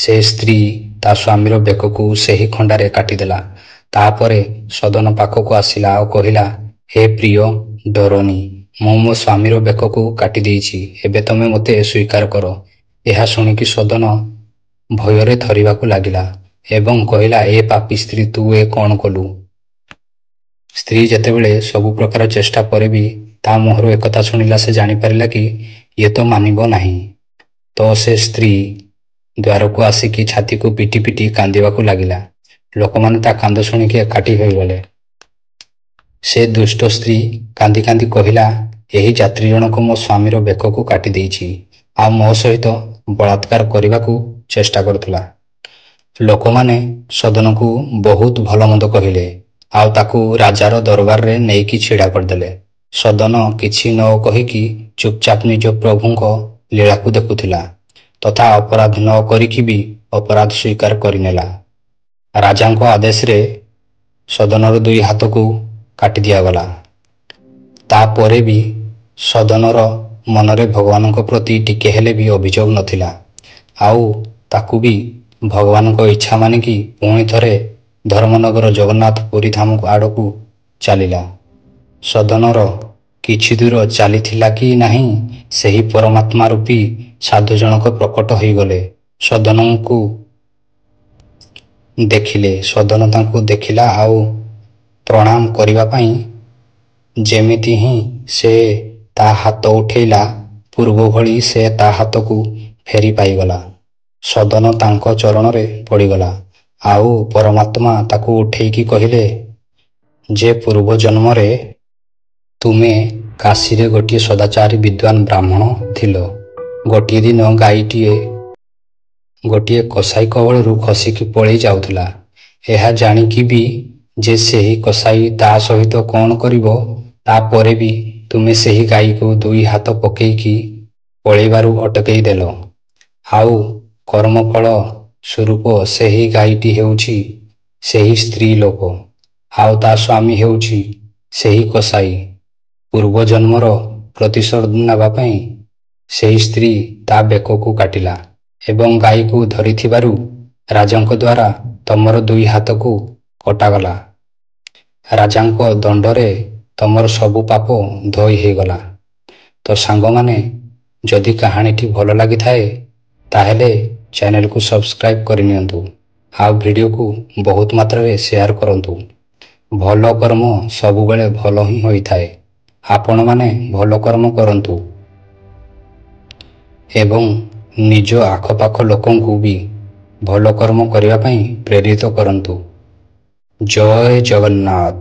ସେ ସ୍ତ୍ରୀ ତା ସ୍ୱାମୀର ବେକକୁ ସେହି ଖଣ୍ଡାରେ କାଟିଦେଲା। ତାପରେ ସଦନ ପାଖକୁ ଆସିଲା ଓ କହିଲା, ହେ ପ୍ରିୟ, ଡରନି, ମୁଁ ମୋ ସ୍ୱାମୀର ବେକକୁ କାଟି ଦେଇଛି, ଏବେ ତମେ ମୋତେ ସ୍ୱୀକାର କର। ଏହା ଶୁଣିକି ସଦନ ଭୟରେ ଥରିବାକୁ ଲାଗିଲା ଏବଂ କହିଲା, ଏ ପାପୀ ସ୍ତ୍ରୀ, ତୁ ଏ କ'ଣ କଲୁ? ସ୍ତ୍ରୀ ଯେତେବେଳେ ସବୁ ପ୍ରକାର ଚେଷ୍ଟା ପରେ ବି ତା ମୁହଁରୁ ଏକଥା ଶୁଣିଲା, ସେ ଜାଣିପାରିଲା କି ଇଏ ତ ମାନିବ ନାହିଁ। ତ ସେ ସ୍ତ୍ରୀ ଦ୍ୱାରକୁ ଆସିକି ଛାତିକୁ ପିଟି ପିଟି କାନ୍ଦିବାକୁ ଲାଗିଲା। ଲୋକମାନେ ତା କାନ୍ଦ ଶୁଣିକି ଏକାଠି ହୋଇଗଲେ। ସେ ଦୁଷ୍ଟ ସ୍ତ୍ରୀ କାନ୍ଦି କାନ୍ଦି କହିଲା, ଏହି ଯାତ୍ରୀ ଜଣକ ମୋ ସ୍ୱାମୀର ବେକକୁ କାଟି ଦେଇଛି ଆଉ ମୋ ସହିତ ବଳାତ୍କାର କରିବାକୁ ଚେଷ୍ଟା କରୁଥିଲା। ଲୋକମାନେ ସଦନକୁ ବହୁତ ଭଲ ମନ୍ଦ କହିଲେ ଆଉ ତାକୁ ରାଜାର ଦରବାରରେ ନେଇକି ଛିଡ଼ା କରିଦେଲେ। ସଦନ କିଛି ନ କହିକି ଚୁପଚାପ ନିଜ ପ୍ରଭୁଙ୍କ ଲୀଳାକୁ ଦେଖୁଥିଲା ତଥା ଅପରାଧ ନ କରିକି ବି ଅପରାଧ ସ୍ୱୀକାର କରିନେଲା। ରାଜାଙ୍କ ଆଦେଶରେ ସଦନର 2 ହାତକୁ କାଟି ଦିଆଗଲା। ତାପରେ ବି ସଦନର ମନରେ ଭଗବାନଙ୍କ ପ୍ରତି ଟିକେ ହେଲେ ବି ଅଭିଯୋଗ ନଥିଲା ଆଉ ତାକୁ ବି ଭଗବାନଙ୍କ ଇଚ୍ଛା ମାନିକି ପୁଣି ଥରେ ଧର୍ମନଗର ଜଗନ୍ନାଥ ପୁରୀ ଧାମ ଆଡ଼କୁ ଚାଲିଲା। ସଦନର କିଛି ଦୂର ଚାଲିଥିଲା କି ନାହିଁ, ସେହି ପରମାତ୍ମା ରୂପୀ ସାଧୁ ଜଣକ ପ୍ରକଟ ହୋଇଗଲେ। ସଦନଙ୍କୁ ଦେଖିଲେ। ସଦନ ତାଙ୍କୁ ଦେଖିଲା ଆଉ ପ୍ରଣାମ କରିବା ପାଇଁ ଯେମିତି ହିଁ ସେ ତା ହାତ ଉଠେଇଲା, ପୂର୍ବ ଭଳି ସେ ତା ହାତକୁ ଫେରି ପାଇଗଲା। ସଦନ ତାଙ୍କ ଚରଣରେ ପଡ଼ିଗଲା ଆଉ ପରମାତ୍ମା ତାକୁ ଉଠେଇକି କହିଲେ ଯେ ପୂର୍ବ ଜନ୍ମରେ ତୁମେ କାଶୀରେ ଗୋଟିଏ ସଦାଚାରୀ ବିଦ୍ୱାନ ବ୍ରାହ୍ମଣ ଥିଲ। ଗୋଟିଏ ଦିନ ଗାଈଟିଏ ଗୋଟିଏ କସାଇ କବଳରୁ ଖସିକି ପଳେଇ ଯାଉଥିଲା। ଏହା ଜାଣିକି ବି ଯେ ସେହି କସାଇ ତା ସହିତ କ'ଣ କରିବ, ତାପରେ ବି ତୁମେ ସେହି ଗାଈକୁ 2 ହାତ ପକେଇକି ପଳେଇବାରୁ ଅଟକେଇ ଦେଲ। ଆଉ କର୍ମଫଳ ସ୍ୱରୂପ ସେହି ଗାଈଟି ହେଉଛି ସେହି ସ୍ତ୍ରୀ ଲୋକ ଆଉ ତା ସ୍ୱାମୀ ହେଉଛି ସେହି କସାଇ। ପୂର୍ବ ଜନ୍ମର ପ୍ରତିଶୋଧ ନେବା ପାଇଁ ସେହି ସ୍ତ୍ରୀ ତା ବେକକୁ କାଟିଲା ଏବଂ ଗାଈକୁ ଧରିଥିବାରୁ ରାଜାଙ୍କ ଦ୍ୱାରା ତମର 2 ହାତକୁ କଟାଗଲା। ରାଜାଙ୍କ ଦଣ୍ଡରେ ତମର ସବୁ ପାପ ଧୋଇ ହୋଇଗଲା। ତ ସାଙ୍ଗମାନେ, ଯଦି କାହାଣୀଟି ଭଲ ଲାଗିଥାଏ ତାହେଲେ ଚ୍ୟାନେଲକୁ ସବସ୍କ୍ରାଇବ କରିନିଅନ୍ତୁ ଆଉ ଭିଡ଼ିଓକୁ ବହୁତ ମାତ୍ରାରେ ସେୟାର କରନ୍ତୁ। ଭଲ କର୍ମ ସବୁବେଳେ ଭଲ ହିଁ ହୋଇଥାଏ। ଆପଣମାନେ ଭଲ କର୍ମ କରନ୍ତୁ ଏବଂ ନିଜ ଆଖପାଖ ଲୋକଙ୍କୁ ବି ଭଲ କର୍ମ କରିବା ପାଇଁ ପ୍ରେରିତ କରନ୍ତୁ। ଜୟ ଜଗନ୍ନାଥ।